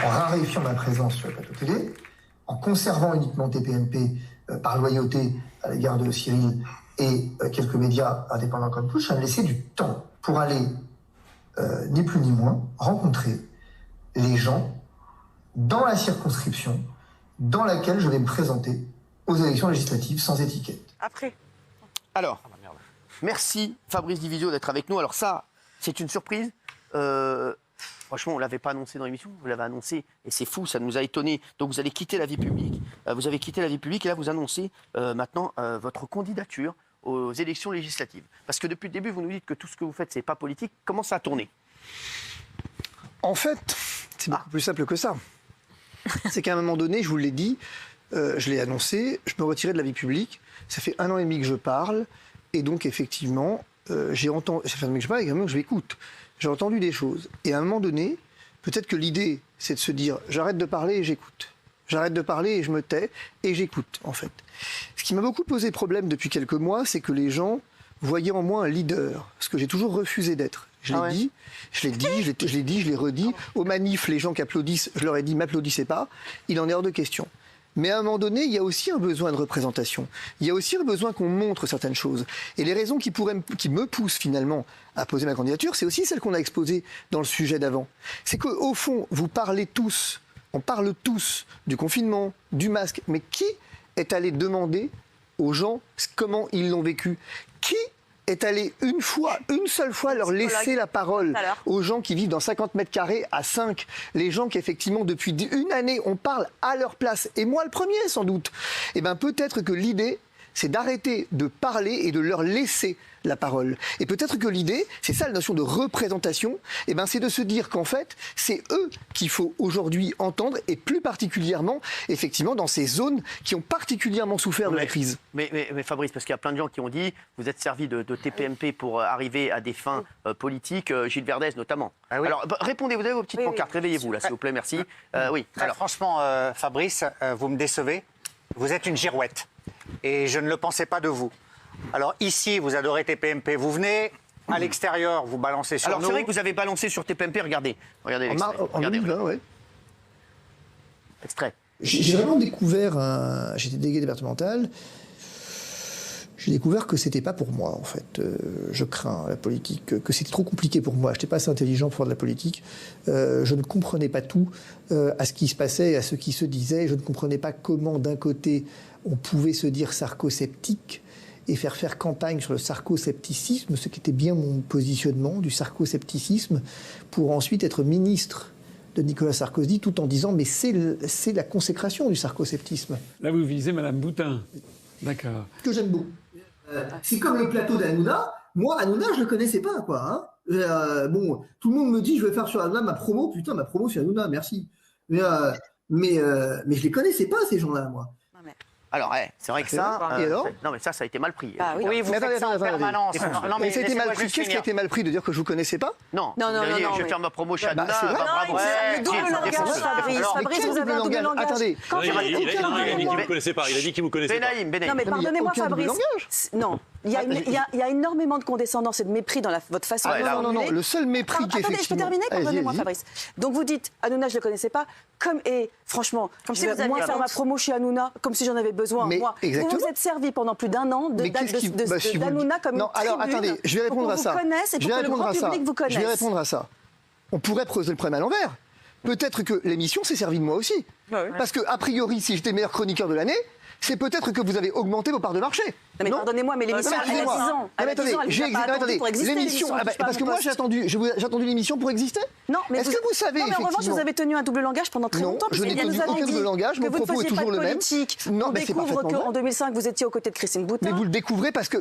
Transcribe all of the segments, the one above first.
En raréfiant ma présence sur le plateau télé, en conservant uniquement TPMP par loyauté à l'égard de Cyril et quelques médias indépendants comme Push, ça me laissait du temps pour aller, ni plus ni moins, rencontrer les gens dans la circonscription dans laquelle je vais me présenter aux élections législatives sans étiquette. Après. Alors, merci Fabrice Divisio d'être avec nous. Alors ça, c'est une surprise. Franchement, on ne l'avait pas annoncé dans l'émission, vous l'avez annoncé, et c'est fou, ça nous a étonnés. Donc vous allez quitter la vie publique, vous avez quitté la vie publique, et là vous annoncez maintenant votre candidature aux élections législatives. Parce que depuis le début, vous nous dites que tout ce que vous faites, c'est pas politique. Comment ça a tourné? En fait, c'est beaucoup plus simple que ça. C'est qu'à un moment donné, je vous l'ai dit, je l'ai annoncé, je me retirais de la vie publique. Ça fait 1 an et demi que je parle, et donc effectivement, j'ai entendu, ça fait 1 an et demi que je parle, et également que je m'écoute. J'ai entendu des choses. Et à un moment donné, peut-être que l'idée, c'est de se dire, j'arrête de parler et j'écoute. J'arrête de parler et je me tais et j'écoute, en fait. Ce qui m'a beaucoup posé problème depuis quelques mois, c'est que les gens voyaient en moi un leader, ce que j'ai toujours refusé d'être. Je l'ai dit, je l'ai redit. Aux manifs, les gens qui applaudissent, je leur ai dit, m'applaudissez pas. Il en est hors de question. Mais à un moment donné, il y a aussi un besoin de représentation. Il y a aussi un besoin qu'on montre certaines choses. Et les raisons qui me poussent finalement à poser ma candidature, c'est aussi celles qu'on a exposées dans le sujet d'avant. C'est qu'au fond, vous parlez tous, on parle tous du confinement, du masque, mais qui est allé demander aux gens comment ils l'ont vécu? Qui est allé une seule fois leur laisser la parole aux gens qui vivent dans 50 mètres carrés à 5, les gens qui effectivement depuis 1 année on parle à leur place, et moi le premier sans doute, et bien peut-être que l'idée c'est d'arrêter de parler et de leur laisser la parole. Et peut-être que l'idée, c'est ça la notion de représentation, et ben c'est de se dire qu'en fait, c'est eux qu'il faut aujourd'hui entendre, et plus particulièrement, effectivement, dans ces zones qui ont particulièrement souffert de la crise. Mais Fabrice, parce qu'il y a plein de gens qui ont dit, vous êtes servi de TPMP pour arriver à des fins politiques, Gilles Verdez notamment. Ah oui. Alors répondez, vous avez vos petites pancartes, réveillez-vous là, s'il vous plaît, merci. Oui. Alors franchement, Fabrice, vous me décevez. Vous êtes une girouette. Et je ne le pensais pas de vous. Alors ici, vous adorez TPMP, vous venez, à l'extérieur, vous balancez sur nous. Alors c'est vrai que vous avez balancé sur TPMP, regardez l'extrait. En 2020, ouais. Extrait. J'ai vraiment découvert, j'étais délégué départemental, j'ai découvert que c'était pas pour moi en fait. Je crains la politique, que c'était trop compliqué pour moi. Je n'étais pas assez intelligent pour faire de la politique. Je ne comprenais pas tout à ce qui se passait, à ce qui se disait. Je ne comprenais pas comment d'un côté on pouvait se dire sarcosceptique et faire campagne sur le sarcoscepticisme, ce qui était bien mon positionnement du sarcoscepticisme, pour ensuite être ministre de Nicolas Sarkozy, tout en disant mais c'est la consécration du sarcosceptisme. Là vous visez Madame Boutin. D'accord. Que j'aime beaucoup. C'est comme le plateau d'Hanouna. Moi, Hanouna, je le connaissais pas, quoi. Hein. Bon, tout le monde me dit, je vais faire sur Hanouna ma promo. Putain, ma promo sur Hanouna, merci. Mais je les connaissais pas, ces gens-là, moi. Alors, c'est vrai que ça... non, mais ça a été mal pris. Ah, oui, vous faites ça en permanence. Non, mais ça a été mal pris. Qu'est-ce qui a été mal pris de dire que je vous connaissais pas? Non, je vais faire ma promo chez Hanouna. Non, le double langage, Fabrice. Fabrice, vous avez un double langage. Attendez. Il a dit qu'il ne vous connaissait pas. Il a dit qu'il ne vous connaissait pas. Benaïm. Non, mais pardonnez-moi, Fabrice. Non. Il y a énormément de condescendance et de mépris dans votre façon de formuler. Non, le seul mépris qui est effectivement... Attendez, je peux terminer? Pardonnez-moi, Fabrice. Donc vous dites, Hanouna, je ne le connaissais pas, et franchement, comme si vous alliez faire ma promo chez Hanouna, comme si j'en avais besoin, moi. Vous vous êtes servi pendant plus d'1 an d'Hanouna comme une tribune. Alors, attendez, je vais répondre à ça. Je vais répondre à ça. On pourrait poser le problème à l'envers. Peut-être que l'émission s'est servie de moi aussi. Parce que, a priori, si j'étais meilleur chroniqueur de l'année, c'est peut-être que vous avez augmenté vos parts de marché. Non mais pardonnez-moi, mais l'émission, elle a 10 ans. Attendez, l'émission, parce que moi j'ai attendu l'émission pour exister. Non, mais est-ce que vous savez effectivement... En revanche, vous avez tenu un double langage pendant très longtemps. Non, je n'ai tenu aucun double langage, mon propos est toujours le même. On découvre qu'en 2005, vous étiez aux côtés de Christine Boutin. Mais vous le découvrez parce que...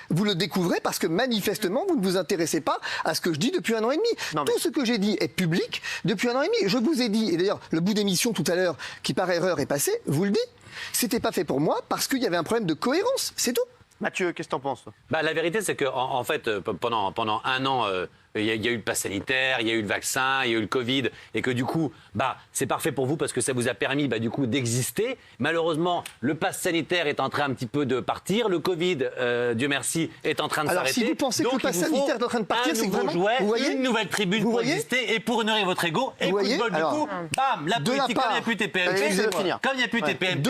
Vous le découvrez parce que manifestement, vous ne vous intéressez pas à ce que je dis depuis 1 an et demi. Tout ce que j'ai dit est public depuis 1 an et demi. Je vous ai dit, et d'ailleurs, le bout d'émission tout à l'heure, qui par erreur est passé, vous le dit. C'était pas fait pour moi parce qu'il y avait un problème de cohérence, c'est tout. Mathieu, qu'est-ce que t'en penses? La vérité, c'est que en fait, pendant 1 an, il y a eu le pass sanitaire, il y a eu le vaccin, il y a eu le Covid, et que du coup, c'est parfait pour vous parce que ça vous a permis du coup d'exister. Malheureusement, le pass sanitaire est en train un petit peu de partir, le Covid, Dieu merci, est en train de s'arrêter. Alors si vous pensez que le pass sanitaire est en train de partir, c'est vraiment... Vous voyez, une nouvelle tribune pour exister et pour honorer votre ego. Et coup de bol, du coup, bam, la politique, comme il n'y a plus TPMP, comme il n'y a plus TPMP,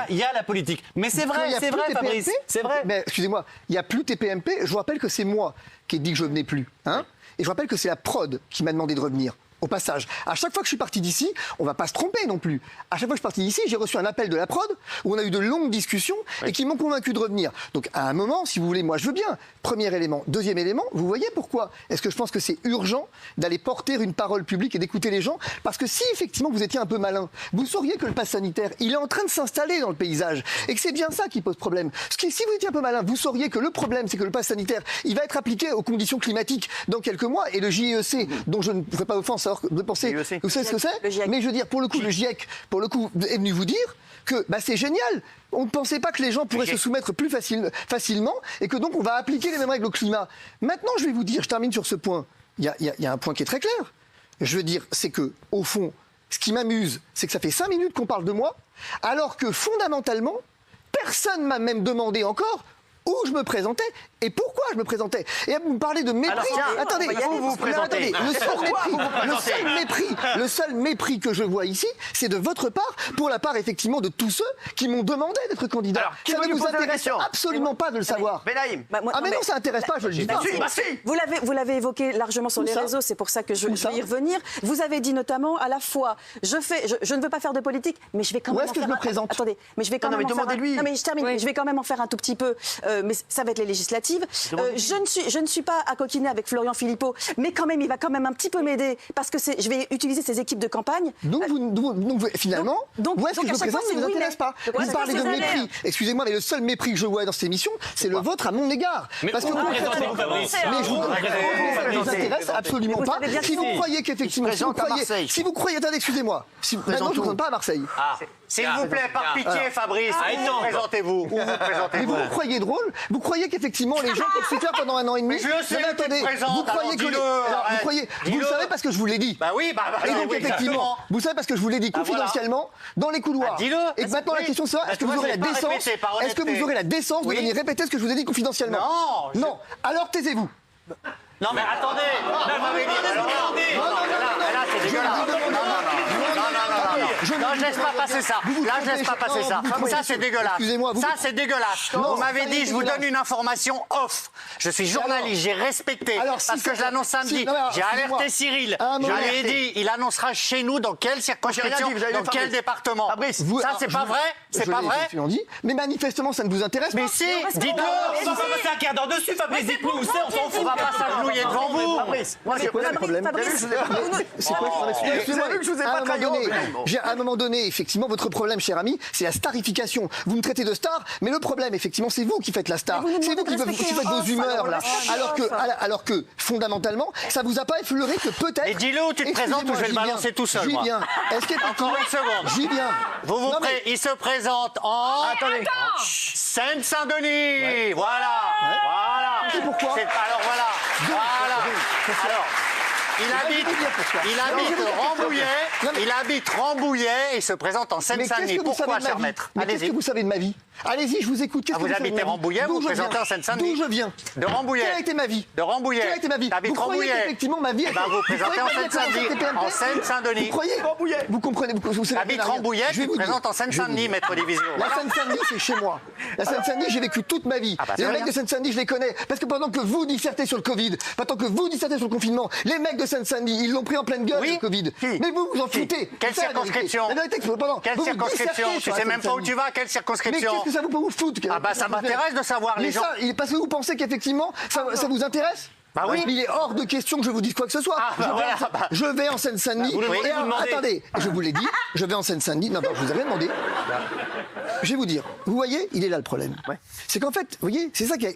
il y a la politique. Mais c'est vrai, Fabrice, c'est vrai. Mais excusez-moi, il n'y a plus TPMP. Je vous rappelle que c'est moi qui ai dit que je venais plus. Hein, et je vous rappelle que c'est la prod qui m'a demandé de revenir. Au passage, à chaque fois que je suis parti d'ici, on ne va pas se tromper non plus. À chaque fois que je suis parti d'ici, j'ai reçu un appel de la prod où on a eu de longues discussions et qui m'ont convaincu de revenir. Donc à un moment, si vous voulez, moi je veux bien. Premier élément. Deuxième élément, vous voyez pourquoi est-ce que je pense que c'est urgent d'aller porter une parole publique et d'écouter les gens? Parce que si effectivement vous étiez un peu malin, vous sauriez que le pass sanitaire, il est en train de s'installer dans le paysage et que c'est bien ça qui pose problème. Parce que si vous étiez un peu malin, vous sauriez que le problème, c'est que le pass sanitaire, il va être appliqué aux conditions climatiques dans quelques mois et le GIEC, dont je ne ferai pas offense de penser, vous savez ce que c'est? Mais je veux dire, pour le coup, le GIEC, est venu vous dire que c'est génial. On ne pensait pas que les gens pourraient se soumettre plus facilement et que donc on va appliquer les mêmes règles au climat. Maintenant, je vais vous dire, je termine sur ce point. Il y a un point qui est très clair. Je veux dire, c'est que, au fond, ce qui m'amuse, c'est que ça fait 5 minutes qu'on parle de moi, alors que fondamentalement, personne m'a même demandé encore où je me présentais et pourquoi je me présentais. Et vous me parlez de mépris. Alors, tiens, attendez, vous présentez. Le seul mépris que je vois ici, c'est de votre part, pour la part effectivement de tous ceux qui m'ont demandé d'être candidat. Alors, ça ne vous intéresse absolument pas de le savoir. Benaïm. Mais non, ça n'intéresse pas, je le dis pas. Vous l'avez évoqué largement sur les réseaux, c'est pour ça que je vais y revenir. Vous avez dit notamment à la fois, je ne veux pas faire de politique, mais je vais quand même. Où est-ce que je me présente? Attendez, mais je vais quand même. Demandez-lui. Non, mais je termine. Je vais quand même en faire un tout petit peu. Mais ça va être les législatives. Je ne suis pas à coquiner avec Florian Philippot, mais quand même, il va quand même un petit peu m'aider parce que je vais utiliser ses équipes de campagne. Donc, finalement, où est-ce que je me présente ne vous intéresse pas. Vous parlez de mépris. Excusez-moi, mais le seul mépris que je vois dans cette émission, c'est le vôtre à mon égard. Parce que vous présentez-vous, Fabrice. Mais ça ne vous intéresse absolument pas. Si vous croyez qu'effectivement, si vous croyez, attendez, excusez-moi. Maintenant, je ne vous présente pas à Marseille. S'il vous plaît, par pitié, Fabrice, présentez-vous. Mais vous croyez drôle? Vous croyez qu'effectivement les gens peuvent se faire pendant 1 an et demi? Mais je le sais, attendez, vous croyez que vous le savez parce que je vous l'ai dit. Bah oui, et donc effectivement, vous savez parce que je vous l'ai dit confidentiellement dans les couloirs. Et maintenant la question c'est est-ce que vous aurez la décence de venir répéter ce que je vous ai dit confidentiellement? Non. Alors taisez-vous. Non mais attendez. Non, je laisse pas passer ça. Là, je laisse pas passer ça. Ça, c'est dégueulasse. Excusez-moi. Ça, c'est dégueulasse. Vous m'avez dit, je vous donne une information off. Je suis journaliste, j'ai respecté. Parce que je l'annonce samedi. J'ai alerté Cyril. Je lui ai dit, il annoncera chez nous dans quelle circonscription, dans quel département. Ça, c'est pas vrai? C'est pas vrai? Mais manifestement, ça ne vous intéresse pas. Mais si, dites-le. On va pas passer un quart d'heure dessus, Fabrice. Dites-nous où c'est, on s'en fout. On va pas s'agenouiller devant vous. C'est quoi le problème? C'est quoi je vous ai pas trahi. À un moment donné, effectivement, votre problème, cher ami, c'est la starification. Vous me traitez de star, mais le problème, effectivement, c'est vous qui faites la star. C'est vous qui faites vos humeurs, là. Alors que, fondamentalement, ça vous a pas effleuré que peut-être... Et dis-le où tu te présentes ou je vais le balancer tout seul, J'y viens. Encore une seconde. J'y viens. Il se présente en... Seine-Saint-Denis. Voilà. Et pourquoi? Alors, voilà. Alors... Il habite Rambouillet et il se présente en Seine-Saint-Denis. Pourquoi, cher maître? Qu'est-ce que vous savez de ma vie? Allez-y, je vous écoute. Vous habitez Rambouillet, vous vous présentez en Seine-Saint-Denis? D'où je viens? De Rambouillet. Quelle a été ma vie? De Rambouillet. Quelle a été ma vie? Vous croyez qu'effectivement ma vie... Vous vous présentez en Seine-Saint-Denis. En Seine-Saint-Denis. Vous croyez? Vous comprenez? Vous habite Rambouillet, tu te présentes en Seine-Saint-Denis, maître Division. La Seine-Saint-Denis, c'est chez moi. La Seine-Saint-Denis, j'ai vécu toute ma vie. Les mecs de Seine-Saint-Denis, je les connais. Parce que pendant que vous dissertez sur le Covid, pendant que vous dissertez sur le confinement, les mecs de Seine-Saint-Denis, ils l'ont pris en pleine gueule, le Covid. Mais vous en foutez. Quelle circonscription? Quelle circonscription? Tu sais même pas où tu vas, quelle circonscription? Mais qu'est-ce que ça vous fout? Ça m'intéresse de savoir les gens. Parce que vous pensez qu'effectivement, ça vous intéresse? Bah oui. Il est hors de question que je vous dise quoi que ce soit. Je vais en Seine-Saint-Denis. Attendez, je vous l'ai dit, je vais en Seine-Saint-Denis. Non, je vous ai rien demandé. Je vais vous dire, vous voyez, il est là le problème. C'est qu'en fait, vous voyez, c'est ça qui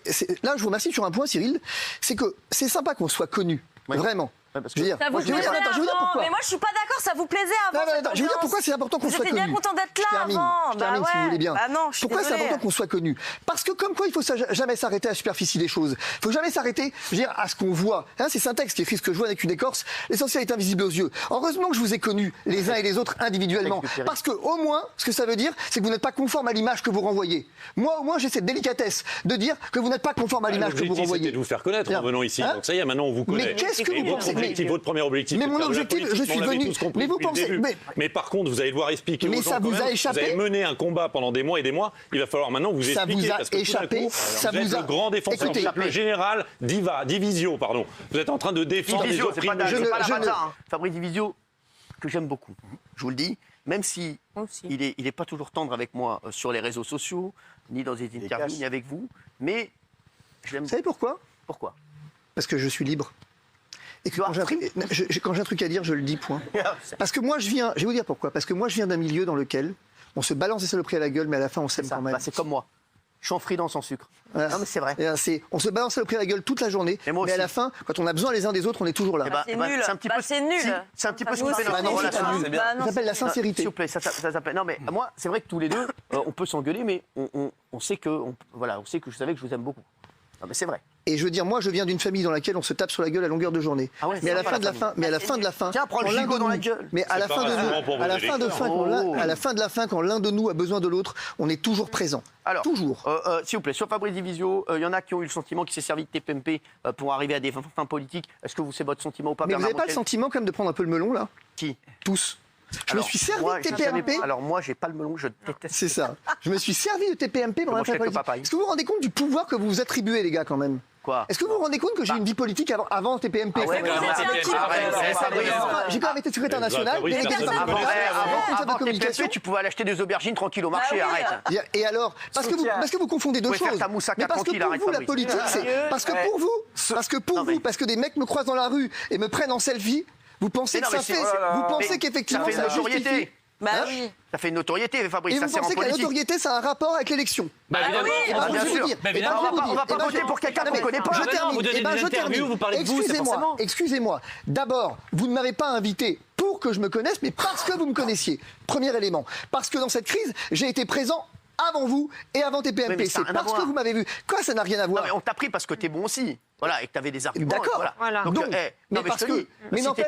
là, je vous remercie sur un point, Cyril, c'est que c'est sympa qu'on soit connu, vraiment. Ça vous plaisait avant. Mais moi, je suis pas d'accord, ça vous plaisait avant. Je veux dire pourquoi c'est important qu'on soit connu. J'étais bien content d'être là avant. Je termine si vous voulez bien. Pourquoi c'est important qu'on soit connu? Parce que comme quoi, il faut jamais s'arrêter à la superficie des choses. Il faut jamais s'arrêter, je veux dire, à ce qu'on voit. C'est Syntex qui écrit ce que je vois avec une écorce. L'essentiel est invisible aux yeux. Heureusement que je vous ai connus les uns et les autres individuellement. Parce que au moins, ce que ça veut dire, c'est que vous n'êtes pas conforme à l'image que vous renvoyez. Moi, au moins, j'ai cette délicatesse de dire que vous n'êtes pas conforme à l'image que vous renvoyez. C'était de vous faire connaître en venant ici. Donc ça y est, maintenant on vous connaît. Mais qu'est-ce que vous pensez? Votre premier objectif. Mais mon objectif, je suis venu. Mais vous pensez. Mais par contre, vous allez devoir expliquer. Mais ça vous a échappé. Vous avez mené un combat pendant des mois et des mois. Il va falloir maintenant vous expliquer. Ça vous a échappé. Ça vous êtes le grand défenseur. Le général Divisio, pardon. Vous êtes en train de défendre les opprimés. Fabrice Divisio, que j'aime beaucoup. Je vous le dis. Même si il est pas toujours tendre avec moi sur les réseaux sociaux, ni dans des interviews, ni avec vous, mais je l'aime. Vous savez pourquoi? Pourquoi? Parce que je suis libre. Et que quand j'ai un truc à dire, je le dis, point. Parce que moi, je vais vous dire pourquoi. Parce que moi, je viens d'un milieu dans lequel on se balance des saloperies à la gueule, mais à la fin, on s'aime quand même. C'est comme moi. Je suis en freedance sans sucre. Non, mais c'est vrai. On se balance le prix à la gueule toute la journée, mais à la fin, quand on a besoin les uns des autres, on est toujours là. C'est nul. C'est nul. C'est un petit peu ce qu'on fait dans notre relation. Ça s'appelle la sincérité. S'il vous plaît, ça s'appelle. Non, mais moi, c'est vrai que tous les deux, on peut s'engueuler, mais on sait que, on sait que je savais que je vous aime beaucoup. Non, mais c'est vrai. Et je veux dire, moi, je viens d'une famille dans laquelle on se tape sur la gueule à longueur de journée. Mais à la fin de la fin, tiens, prends le gigot dans la gueule. Mais à la fin de la fin, quand l'un de nous a besoin de l'autre, on est toujours présent. Alors, toujours. S'il vous plaît, sur Fabrice Divisio, il y en a qui ont eu le sentiment qu'il s'est servi de TPMP pour arriver à des fins politiques. Est-ce que c'est votre sentiment ou pas? Mais vous n'avez pas le sentiment quand même de prendre un peu le melon là? Qui? Tous. Je me suis servi de TPMP. Alors moi, j'ai pas le melon, je déteste. C'est ça. Je me suis servi de TPMP pour faire politique. Est-ce que vous vous rendez compte du pouvoir que vous vous attribuez, les gars, quand même? Est-ce que vous vous rendez compte que j'ai une vie politique avant TPMP? J'ai quand même été secrétaire national. Avant TPMP, tu pouvais aller acheter des aubergines tranquilles au marché, arrête. Et alors, parce que vous confondez deux choses. Mais parce que pour vous, la politique, c'est... Parce que pour vous, parce que des mecs me croisent dans la rue et me prennent en selfie, vous pensez que ça fait... Vous pensez qu'effectivement, ça justifie... Bah oui. Ça fait une notoriété, Fabrice. Et vous pensez que la notoriété, ça a un rapport avec l'élection? Bah oui, bien sûr. On va pas voter pour quelqu'un qu'on ne connaît pas. Je termine. Vous parlez de vous, Excusez-moi. D'abord, vous ne m'avez pas invité pour que je me connaisse, mais parce que vous me connaissiez. Premier élément. Parce que dans cette crise, j'ai été présent avant vous et avant TPMP. C'est parce que vous m'avez vu. Quoi, ça n'a rien à voir? On t'a pris parce que t'es bon aussi. Voilà, et que t'avais des arguments. D'accord. Voilà. Donc, mais parce que... Mais n'empêche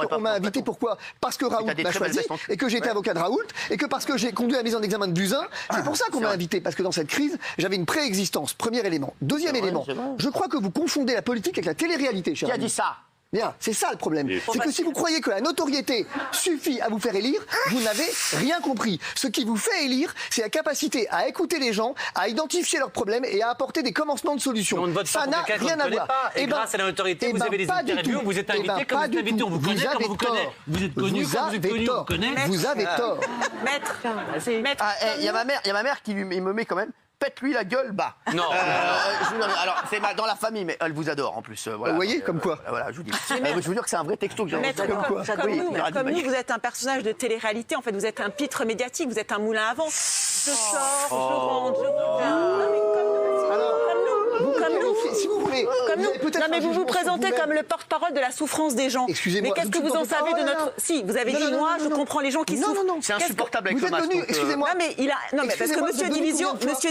qu'on m'a invité, pourquoi? Parce que Raoult m'a choisi et que j'étais avocat de Raoult et que parce que j'ai conduit la mise en examen de Buzyn. C'est pour ça qu'on m'a invité. Parce que dans cette crise, j'avais une préexistence. Premier élément. Deuxième élément. Je crois que vous confondez la politique avec la télé-réalité, cher ami. Qui a dit ça? Bien, c'est ça le problème. C'est que si vous croyez que la notoriété suffit à vous faire élire, vous n'avez rien compris. Ce qui vous fait élire, c'est la capacité à écouter les gens, à identifier leurs problèmes et à apporter des commencements de solutions. Ça n'a rien à voir. Et grâce à la notoriété, vous avez des interviews, vous êtes invité, quand vous êtes invité, on vous connaît, quand on vous connaît. Vous êtes connu, quand vous êtes connu, on vous connaît. Vous avez tort. Maître. Il y a ma mère qui me met quand même. Pète-lui la gueule bas. Non. Alors, c'est dans la famille, mais elle vous adore en plus. Voilà. Vous voyez, comme quoi. Voilà, je vous dis. Je vous dire que c'est un vrai texto que j'ai reçu. Comme nous, vous êtes un personnage de télé-réalité. En fait, vous êtes un pitre médiatique, vous êtes un moulin à vent. Je sors, je rentre, je reviens. Comme nous. Si vous voulez. Non, mais vous vous présentez comme le porte-parole de la souffrance des gens. Excusez-moi. Mais qu'est-ce que vous en savez de notre... Si, vous avez dit, moi, je comprends les gens qui souffrent. Non. C'est insupportable avec le masque. Excusez-moi. Non, mais parce que Monsieur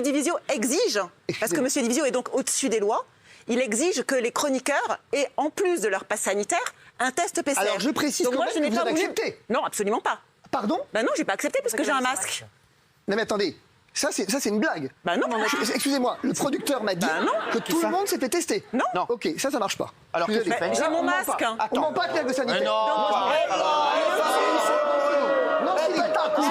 Divisio exige, parce que Monsieur Divisio est donc au-dessus des lois, il exige que les chroniqueurs aient, en plus de leur passe sanitaire, un test PCR. Alors, je précise que vous avez accepté. Non, absolument pas. Pardon? Ben non, j'ai pas accepté parce que j'ai un masque. Non, mais attendez. Ça, c'est une blague. Bah non. Excusez-moi, le producteur m'a dit que tout le monde s'est fait tester. Non. Ok, ça marche pas. Alors, j'ai mon masque. On ment pas avec l'aide sanitaire. Non, vous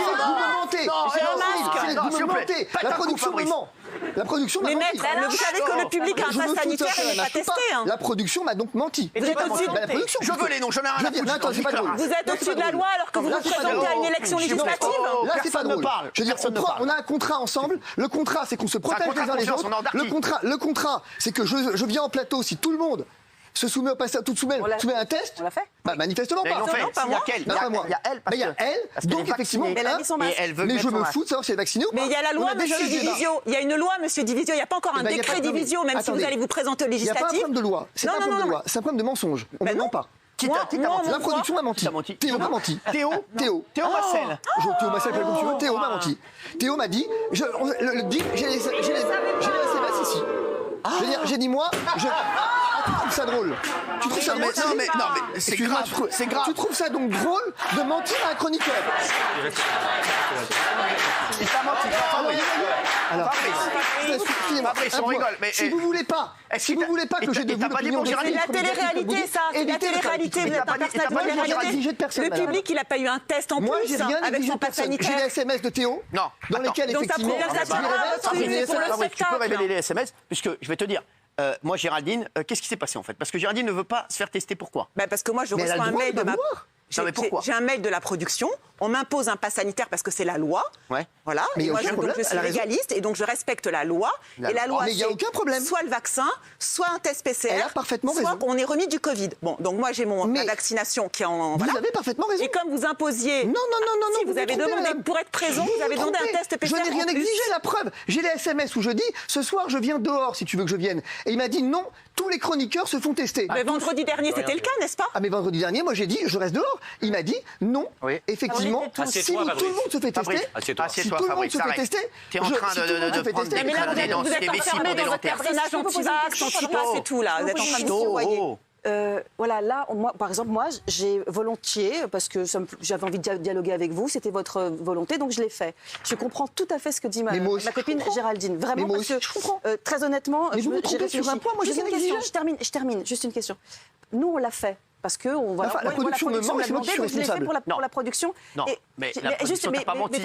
me mentez. La production me ment. La production m'a menti. Mais vous savez que le public a un pass sanitaire et n'est pas testé. La production m'a donc menti. Vous êtes au-dessus de la production. Je veux les noms, j'en ai rien à foutre. Vous êtes au-dessus de la loi alors que vous vous présentez à une élection législative. Là, c'est pas drôle. Je veux dire, on a un contrat ensemble. Le contrat, c'est qu'on se protège les uns les autres. Le contrat, c'est que je viens en plateau si tout le monde se soumet au passage, tout soumet à un test. On l'a fait. Bah, manifestement pas. Non, pas moi. Il y a elle. Mais il y a elle, donc effectivement. Mais je me fous de savoir si elle est vaccinée ou pas. Mais il y a la loi, monsieur Divisio. Il y a une loi, monsieur Divisio. Il n'y a pas encore un décret Divisio, même si vous allez vous présenter aux législatives. Il n'y a pas un problème de loi. C'est pas un problème de loi. C'est un problème de mensonge. On ne ment pas. La production m'a menti. Théo m'a menti. Théo Massel. Théo Massel, comme tu veux. Théo m'a menti. Théo m'a dit, le dit, j'ai les SMS ici. Je veux dire, j'ai dit moi, tu trouves ça drôle? Tu trouves ça drôle? Non mais c'est grave. C'est grave. Tu trouves ça donc drôle de mentir à un chroniqueur? Il t'a menti. Alors, Fabrice, on rigole. Mais si vous voulez pas que j'ai de vous l'opinion, c'est la télé-réalité, ça. C'est la télé-réalité. Vous êtes un personnage de télé-réalité. Le public, il n'a pas eu un test en plus avec son pass sanitaire. J'ai les SMS de Théo dans lesquels effectivement. Tu peux révéler les SMS puisque je vais te dire. Moi, Géraldine, qu'est-ce qui s'est passé en fait? Parce que Géraldine ne veut pas se faire tester. Pourquoi? Parce que moi, je reçois un mail de ma. J'ai un mail de la production. On m'impose un pass sanitaire parce que c'est la loi. Ouais. Voilà. Mais et moi, je suis légaliste et donc je respecte la loi. Et la loi, mais il n'y a aucun problème. Soit le vaccin, soit un test PCR. Elle a parfaitement raison. Soit qu'on est remis du Covid. Bon, donc moi, j'ai ma vaccination qui est en. Vous avez parfaitement raison. Et comme vous imposiez. Non. Si vous avez demandé pour être présent, vous avez demandé un test PCR. Je n'ai rien exigé, la preuve. J'ai les SMS où je dis ce soir, je viens dehors si tu veux que je vienne. Et il m'a dit non, tous les chroniqueurs se font tester. Mais vendredi dernier, c'était le cas, n'est-ce pas? Ah, mais vendredi dernier, moi j'ai dit je reste dehors. Il m'a dit non, effectivement, si tout le monde se fait tester, si tout le monde se fait tester, tu es en train de prendre des mais là, vous êtes enfermé dans votre personnage anti-vax, anti-pass et tout, là. Vous êtes en train de vous voyer. Voilà, là, par exemple, moi, j'ai volontiers, parce que j'avais envie de dialoguer avec vous, c'était votre volonté, donc je l'ai fait. Je comprends tout à fait ce que dit ma copine Géraldine. Vraiment, parce que, je comprends. Très honnêtement, mais vous me trompez sur un point, moi j'ai une question. Je termine, juste une question. Nous, on l'a fait. Parce que la production me ment, c'est moi qui suis responsable. Pour la production. Non, mais la production n'a pas menti.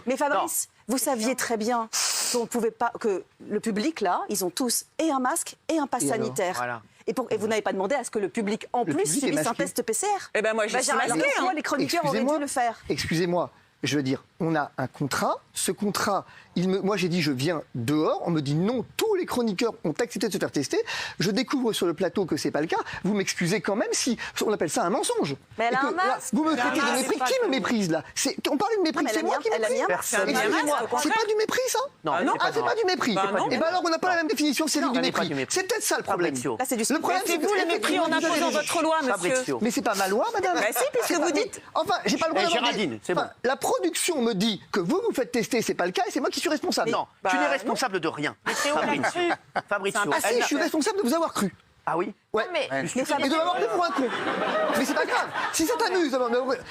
Mais Fabrice, vous saviez très bien qu'on pouvait pas, que le public là, ils ont tous et un masque et un pass sanitaire. Voilà. Et vous n'avez pas demandé à ce que le public en plus subisse un test PCR. Eh ben moi, je suis masquée. Les chroniqueurs auraient dû le faire. Excusez-moi. Je veux dire, on a un contrat. Ce contrat, moi j'ai dit je viens dehors. On me dit non, tous les chroniqueurs ont accepté de se faire tester. Je découvre sur le plateau que c'est pas le cas. Vous m'excusez quand même si on appelle ça un mensonge. Mais elle a un masque. Vous me traitez de mépris. Qui me méprise là? On parle de mépris. C'est moi qui méprise. Excusez-moi. C'est pas du mépris ça? Non. C'est pas du mépris. Et ben alors on n'a pas la même définition. C'est du mépris. C'est peut-être ça le problème. Le problème, c'est vous le mépris en imposant votre loi, monsieur. Mais c'est pas ma loi, madame. Bah si, puisque vous dites. Enfin, j'ai pas le droit de Géraldine, c'est bon. La production me dit que vous faites tester, c'est pas le cas, et c'est moi qui suis responsable. Non, tu n'es responsable de rien. Fabrizio. Ah si, je suis responsable de vous avoir cru. Ah oui? Ouais. Et de m'avoir pris pour un con. Mais c'est pas grave. Si ça t'amuse,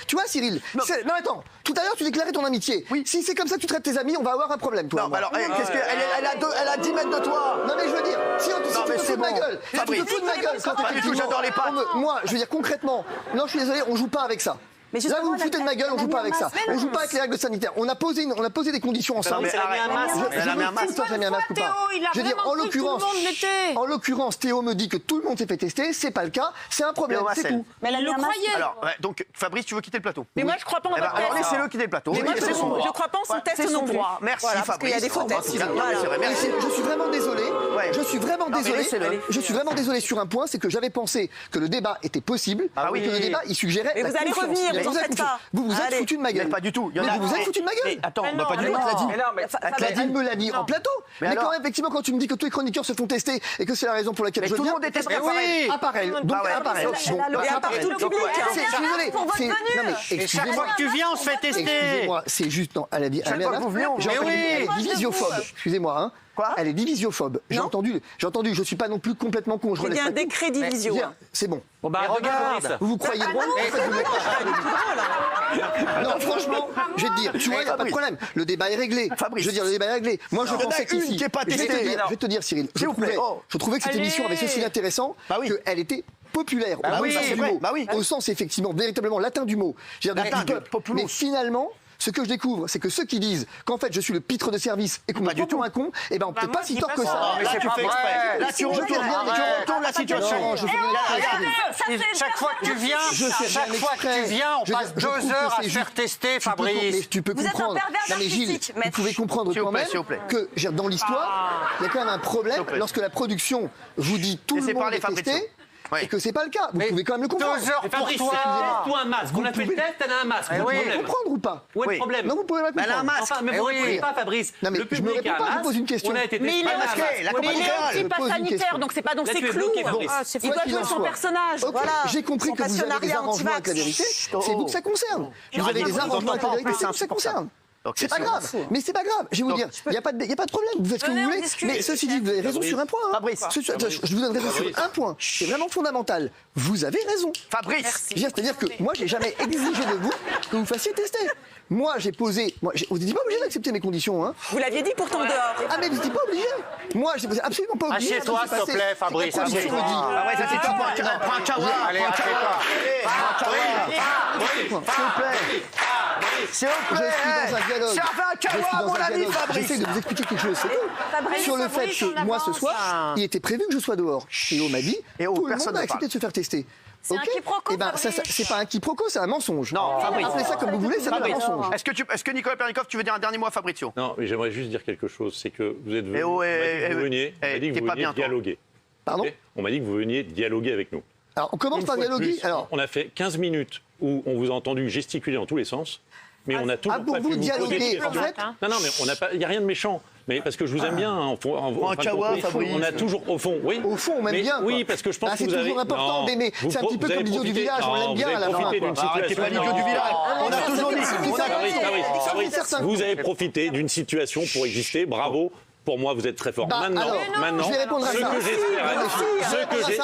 tu vois, Cyril. Non, attends. Tout à l'heure, tu déclarais ton amitié. Oui. Si c'est comme ça que tu traites tes amis, on va avoir un problème, toi. Non, alors, qu'est-ce qu'elle elle a 10 mètres de toi. Non, mais je veux dire, si tu te fous de ma gueule, tu te fous de ma gueule quand tu j'adore les pattes. Moi, je veux dire concrètement, non, je suis désolé, on joue pas avec ça. Mais là, vous vous foutez de ma gueule, on joue pas avec ça. On joue pas avec les règles sanitaires. On a posé des conditions ensemble. Elle a mis un masque. Je j'ai mis un masque ou pas. Je veux dire, en l'occurrence, Théo me dit que tout le monde s'est fait tester. C'est pas le cas. C'est un problème. C'est tout. Mais elle le croyait. Alors, donc, Fabrice, tu veux quitter le plateau? Mais moi, je crois pas en votre test. Alors, laissez-le quitter le plateau. Mais moi, je crois pas en son test non plus. Merci, Fabrice. Parce qu'il y a des faux tests. Je suis vraiment désolé. Je suis vraiment désolé. Je suis vraiment désolé sur un point, c'est que j'avais pensé que le débat était possible, que le débat il suggérait. Mais vous allez revenir, vous en faites pas. Vous êtes foutu de ma gueule. Pas du tout. Mais vous vous êtes foutu de ma gueule. Attends, on n'a pas du tout. Elle me l'a dit en plateau. Mais quand même, effectivement, quand tu me dis que tous les chroniqueurs se font tester et que c'est la raison pour laquelle je viens. Tout le monde est testé. Appareil. Donc appareil. Et à part tout le public. Désolé. Non mais chaque fois que tu viens, on se fait tester. Excusez-moi, c'est juste. Non, elle a dit. Elle est divisiophobe. Excusez-moi, hein. Quoi? Elle est divisiophobe. J'ai entendu. Je suis pas non plus complètement con. Il y a un décret divisio. C'est bon. Bon bah regarde. Vous croyez droit? Non, franchement, je vais te dire, tu vois, il n'y a pas de problème. Le débat est réglé. Je veux dire, le débat est réglé. Moi, je pensais qu'ici. Je vais te dire, Cyril, je trouvais que cette émission avait ceci d'intéressant qu'elle était populaire, au sens du mot, au sens effectivement, véritablement latin du mot, du peuple. Mais finalement, Ce que je découvre, c'est que ceux qui disent qu'en fait je suis le pitre de service et qu'on me prend pour un con, eh ben on peut pas si tort que ça. Mais tu fais exprès. Là, tu retournes la situation. Chaque fois que tu viens, on passe 2 heures à se faire tester, Fabrice. Tu peux comprendre. Non mais Gilles, vous pouvez comprendre quand même que dans l'histoire, il y a quand même un problème lorsque la production vous dit tout le monde est testé. Et que c'est pas le cas. Vous pouvez quand même le comprendre. 2 heures pour toi un masque. On a fait le test, elle a un masque. Vous pouvez comprendre ou pas? Où est le problème? Non, vous pouvez pas comprendre. Elle a un masque. Enfin, mais vous ne répondez pas, Fabrice. Non, mais le je me réponds pas, je vous pose une question. On a été testé. Mais il est anti-pass sanitaire, donc c'est pas dans ses clous. Il doit jouer son personnage. J'ai compris que vous avez des arrangements avec la vérité. C'est vous que ça concerne. Vous avez des arrangements avec la vérité, c'est vous que ça concerne. C'est pas grave, mais c'est pas grave. Je vais vous dire, il n'y a pas de problème, vous faites ce que vous voulez. Mais ceci dit, vous avez raison sur un point. Fabrice. Je vous donne raison sur un point. C'est vraiment fondamental. Vous avez raison. Fabrice. C'est-à-dire que moi, j'ai jamais exigé de vous que vous fassiez tester. Moi, j'ai posé. Vous n'étiez pas obligé d'accepter mes conditions, hein. Vous l'aviez dit pourtant dehors. Ah, mais vous n'étiez pas obligé. Moi, je n'étais absolument pas obligé. Assieds-toi, s'il te plaît, Fabrice. Assieds-toi. Allez, assieds-toi. S'il vous plaît. Je suis dans un dialogue. Ça fait un kawa, mon ami Fabrice. J'essaie de vous expliquer quelque chose, c'est tout. Sur le fait que moi, ce soir, il était prévu que je sois dehors. Théo m'a dit, tout le monde a accepté de se faire tester. C'est un quiproquo, c'est pas un quiproquo, c'est un mensonge. Non, Fabrice. Appelez ça comme vous voulez, c'est un mensonge. Est-ce que Nicolas Pernicov, tu veux dire un dernier mot à Fabrizio? Non, mais j'aimerais juste dire quelque chose. C'est que vous êtes venu. On m'a dit que vous veniez dialoguer. Pardon? On m'a dit que vous veniez dialoguer avec nous. Alors, on commence par dialoguer. On a fait 15 minutes où on vous a entendu gesticuler dans tous les sens. Mais on a toujours pas pu vous dialoguer, en fait. Non, mais il n'y a rien de méchant. Mais parce que je vous aime bien, on a toujours au fond, oui. Au fond, on m'aime bien. Oui, parce que je pense que vous avez. C'est toujours important d'aimer. C'est un petit peu comme l'idiot du village, on l'aime bien à la fin. Arrêtez pas l'idiot du village. On a toujours dit. Vous avez profité d'une situation pour exister. Bravo. Pour moi, vous êtes très fort. Maintenant, je vais répondre à ça.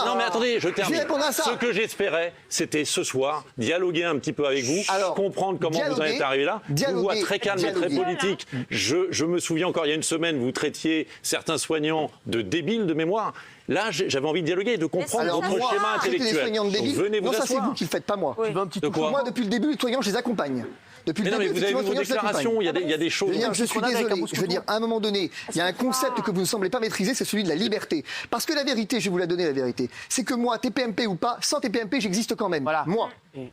Non, mais attendez, je termine. Ce que j'espérais, c'était ce soir dialoguer un petit peu avec vous, comprendre comment vous en êtes arrivé là. Je vous vois très calme et très politique. Je me souviens encore il y a une semaine, vous traitiez certains soignants de débiles de mémoire. Là, j'avais envie de dialoguer et de comprendre votre schéma intellectuel. Donc, venez vous asseoir. Non, ça c'est vous qui le faites, pas moi. Moi, depuis le début, les soignants, je les accompagne. Depuis le début, vous avez vu vos déclarations, il y a des choses. Je suis désolé. Je veux dire, à un moment donné, il y a un concept que vous ne semblez pas maîtriser, c'est celui de la liberté. Parce que la vérité, je vais vous la donner, la vérité, c'est que moi, TPMP ou pas, sans TPMP, j'existe quand même. Voilà. Moi. Fabrice,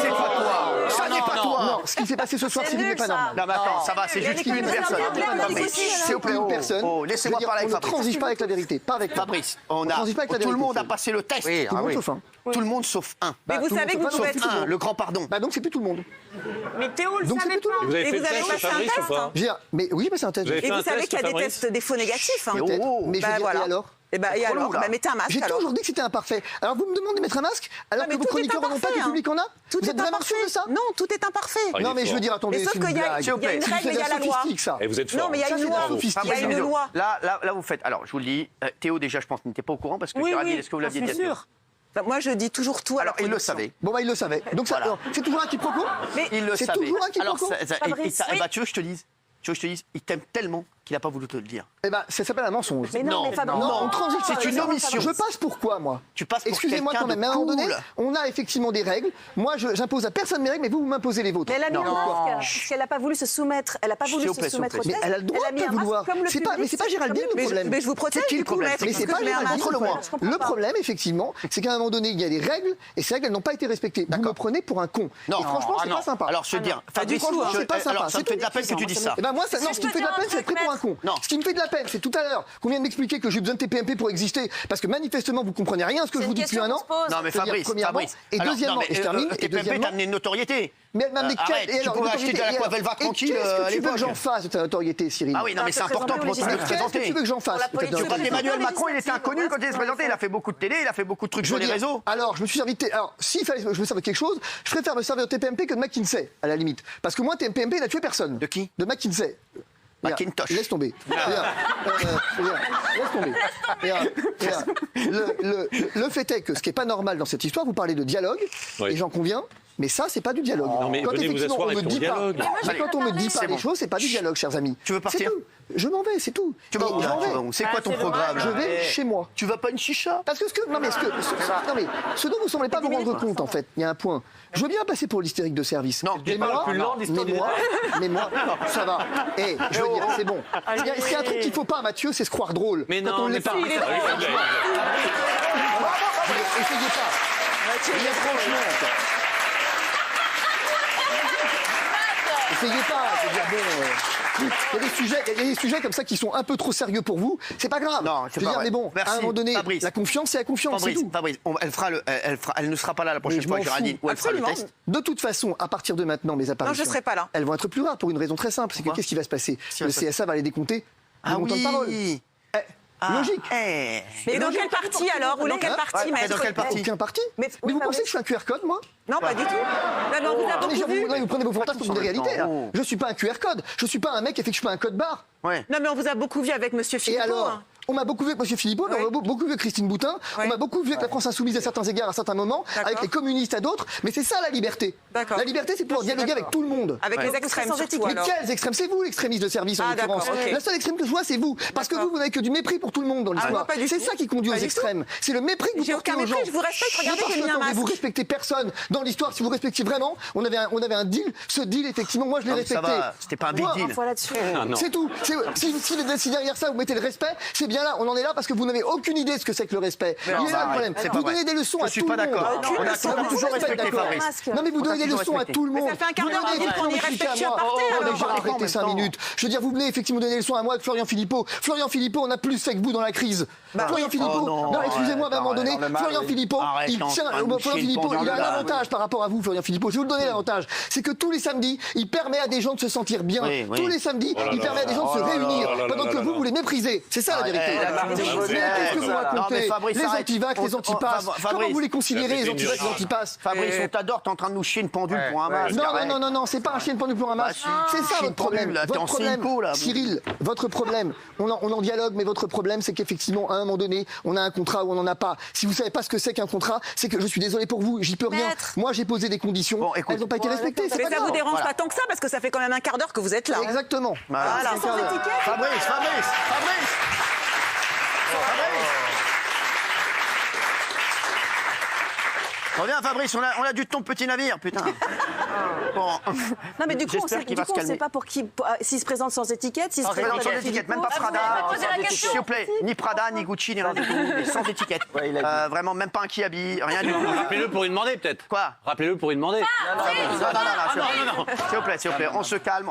c'est pas toi. Ça n'est pas toi. Non, ce qui s'est passé ce soir, c'est n'est pas normal. Non, mais attends, ça va, c'est juste une personne. C'est une personne. Laissez-moi parler avec Fabrice. On ne transige pas avec la vérité. Pas avec Fabrice. Tout le monde a passé le test. Tout le monde sauf un. Tout le monde sauf un. Mais vous savez que vous pouvez être un, le grand pardon. Donc c'est plus tout le monde. Mais Théo le savait pas. Vous avez fait le test, Fabrice, ou pas? Mais oui, c'est un test. Et vous savez qu'il y a des tests, des faux négatifs. Mais et alors? Et alors, mettez un masque. J'ai toujours dit que c'était imparfait. Alors vous me demandez de mettre un masque alors que vos chroniqueurs n'en ont pas, que le public en a? Vous êtes vraiment sûr de ça? Non, tout est imparfait. Non, mais je veux dire, attendez, sauf qu'il y a une règle, il y a la loi. Et vous êtes fort. Non, mais il y a une loi. Il y a une loi. Là, vous faites. Alors, je vous le dis. Théo, déjà, je pense qu'il n'était pas au courant parce que Géraldine, est-ce que vous l'aviez dit? Sûr. Moi, je dis toujours tout. Alors, il le savait. Bon, il le savait. Donc, c'est toujours un quiproquo? Il le savait. C'est toujours un quiproquo? Alors, tu veux que je te dise? Il t'aime tellement qu'il n'a pas voulu te le dire. Eh ben, ça s'appelle un mensonge. Mais non, on transige. C'est une omission. Je passe pour quoi, moi? Tu passes pour excusez-moi quand même, mais à un moment donné, on a effectivement des règles. Moi, j'impose à personne mes règles, mais vous m'imposez les vôtres. Mais elle a mis un masque, parce qu'elle n'a pas voulu se soumettre. Elle n'a pas voulu se soumettre au test. Mais elle a le droit de vouloir. Mais c'est pas Géraldine le problème. Mais je vous protège. C'est qui le problème? Mais c'est pas Géraldine le problème. Le problème, effectivement, c'est qu'à un moment donné, il y a des règles, et ces règles, elles n'ont pas été respectées. Vous me prenez pour un con. Et franchement, c'est pas sympa. Alors, je veux dire, franchement, c'est pas sympa. Alors, ça me fait de la peine que tu dises ça. Eh ben moi, non, ce qui me fait de la peine, c'est d'être pris pour un con. Ce qui me fait de la peine, c'est tout à l'heure qu'on vient de m'expliquer que j'ai besoin de TPMP pour exister, parce que manifestement, vous comprenez rien à ce que je vous dis depuis un an. Non, mais Fabrice. Et deuxièmement, et je termine. TPMP t'a amené une notoriété. Mais elle m'a amené quelle? Tu pouvais acheter de la Velva tranquille à l'époque. Qu'est-ce que tu veux que j'en fasse de ta notoriété, Cyril? Ah oui, non, mais c'est important pour te présenter. Qu'est-ce que tu veux que j'en fasse? Emmanuel Macron, il était inconnu quand il s'est présenté. Il a fait beaucoup de télé, il a fait beaucoup de trucs sur les réseaux. Alors, je me suis servi de. Alors, s'il fallait que je me serve de quelque chose, je préfère me servir de TPMP que de McKinsey, à la limite. Parce que moi, TPMP n'a tué personne. De qui? De McKinsey. Macintosh. Laisse tomber. Laisse tomber. Le fait est que ce qui n'est pas normal dans cette histoire, vous parlez de dialogue, et j'en conviens, Mais ça, c'est pas du dialogue. Non, mais venez vous asseoir avec ton dialogue. Quand on me dit pas les choses, c'est pas du dialogue, chers amis. Tu veux partir? Je m'en vais, c'est tout. Tu vas où? C'est quoi ton programme? Je vais chez moi. Tu vas pas une chicha? Parce que ce dont vous ne semblez pas vous rendre compte, en fait, il y a un point. Je veux bien passer pour l'hystérique de service. Non, mais moi, ça va. Je veux dire, c'est bon. Il y a un truc qu'il ne faut pas, Mathieu, c'est se croire drôle. Mais non, on mais pas. Essayez pas. Franchement. Essayez pas. Je veux dire, bon. Il y a des sujets comme ça qui sont un peu trop sérieux pour vous. C'est pas grave. Non, c'est pas vrai. Mais bon, à un moment donné, Fabrice. la confiance, c'est la confiance. Fabrice, elle ne sera pas là la prochaine fois, Géraldine. Ou elle fera le test. De toute façon, à partir de maintenant, mes apparitions, non, je serai pas là. Elles vont être plus rares pour une raison très simple. C'est que qu'est-ce qui va se passer? Le CSA va les décompter. Ah oui. Logique. Mais dans quel parti alors? Ou dans quel parti, maître? Dans quel parti? Aucun parti. Mais vous pensez que je suis un QR code, moi? Non, pas du tout. Non, vous avez beaucoup vu. Vous prenez vos fantasmes pour des réalités, là. Je suis pas un QR code. Je suis pas un mec qui fait que je suis pas un code barre. Ouais. Non, mais on vous a beaucoup vu avec Monsieur Philippot. Et alors, on m'a beaucoup vu avec M. Philippot, on m'a beaucoup vu avec Christine Boutin, on m'a beaucoup vu avec la France Insoumise à certains égards, à certains moments, avec les communistes à d'autres, mais c'est ça la liberté. La liberté, c'est de pouvoir dialoguer avec tout le monde. Avec les extrêmes, surtout, mais quels extrêmes? C'est vous l'extrémiste de service, en l'occurrence. La seule extrême que je vois, c'est vous. Parce que vous n'avez que du mépris pour tout le monde dans l'histoire. C'est ça qui conduit aux extrêmes. C'est le mépris que vous portez aux gens. Je vous respecte, regardez, j'ai mis un masque. Vous respectez personne dans l'histoire. Si vous respectiez vraiment, on avait un deal. Ce deal, effectivement, moi, je l'ai respecté. C'était pas un big deal. C'est tout. Si derrière ça, vous mettez le respect, c'est bien là. On en est là parce que vous n'avez aucune idée de ce que c'est que le respect. Il est là le problème. Vous donnez des leçons à tout le monde. Je suis pas d'accord. On a toujours respecté Fabrice. Non mais vous donnez des leçons à tout le monde. Ça fait un quart d'heure qu'on y respecte à part. Arrêtez 5 minutes. Je veux dire, vous venez effectivement donner des leçons à moi avec Florian Philippot. Florian Philippot, on a plus fait que vous dans la crise. Florian Philippot, non, excusez-moi, à un moment donné, Florian Philippot, il a un avantage par rapport à vous, Florian Philippot. Je vais vous le donner l'avantage. C'est que tous les samedis, il permet à des gens de se sentir bien. Tous les samedis, il permet à des gens de se réunir. Pendant que vous les méprisez. C'est ça la vérité. Qu'est-ce que vous racontez? Les antivax, les antipasses. Comment vous les considérez, les antivax, les antipasses? Fabrice, on t'adore, t'es en train de nous chier une pendule pour un masque. Non, c'est pas un chien de pendule pour un masque. C'est ça votre problème. Votre problème, Cyril, votre problème, on en dialogue, mais votre problème, c'est qu'effectivement, à un moment donné, on a un contrat ou on n'en a pas. Si vous savez pas ce que c'est qu'un contrat, c'est que je suis désolé pour vous, j'y peux rien. Moi, j'ai posé des conditions, elles n'ont pas été respectées. Mais ça vous dérange pas tant que ça, parce que ça fait quand même un quart d'heure que vous êtes là. Exactement. Voilà. Fabrice. Reviens Fabrice, on a du ton petit navire, putain. Bon. Non mais du coup, on ne sait pas pour qui, s'il se présente sans étiquette, s'il se présente sans étiquette, même pas Prada. S'il vous plaît, ni Prada, ni Gucci, ni rien du tout, sans étiquette. Vraiment, même pas un Kiabi, rien du tout. Rappelez-le pour lui demander peut-être. Quoi? Rappelez-le pour lui demander. Non. S'il vous plaît, on se calme.